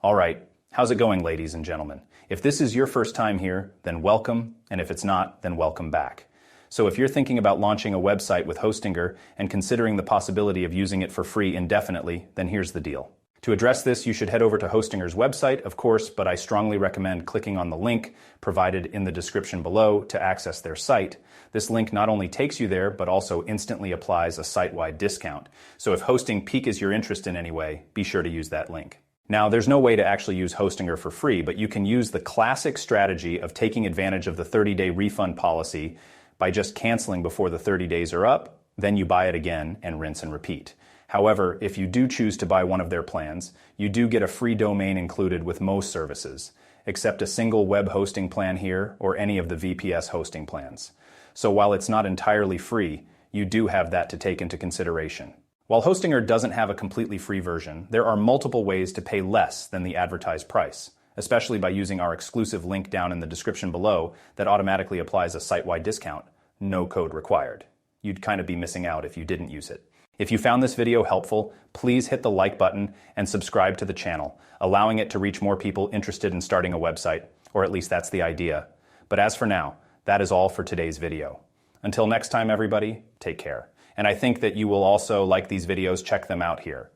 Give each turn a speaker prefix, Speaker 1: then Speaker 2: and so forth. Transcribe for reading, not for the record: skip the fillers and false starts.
Speaker 1: All right, how's it going, ladies and gentlemen? If this is your first time here, then welcome, and if it's not, then welcome back. So if you're thinking about launching a website with Hostinger and considering the possibility of using it for free indefinitely, then here's the deal. To address this, you should head over to Hostinger's website, of course, but I strongly recommend clicking on the link provided in the description below to access their site. This link not only takes you there, but also instantly applies a site-wide discount. So if hosting piques your interest in any way, be sure to use that link. Now, there's no way to actually use Hostinger for free, but you can use the classic strategy of taking advantage of the 30-day refund policy by just canceling before the 30 days are up, then you buy it again and rinse and repeat. However, if you do choose to buy one of their plans, you do get a free domain included with most services, except a single web hosting plan here or any of the VPS hosting plans. So while it's not entirely free, you do have that to take into consideration. While Hostinger doesn't have a completely free version, there are multiple ways to pay less than the advertised price, especially by using our exclusive link down in the description below that automatically applies a site-wide discount. No code required. You'd kind of be missing out if you didn't use it. If you found this video helpful, please hit the like button and subscribe to the channel, allowing it to reach more people interested in starting a website, or at least that's the idea. But as for now, that is all for today's video. Until next time, everybody, take care. And I think that you will also like these videos, check them out here.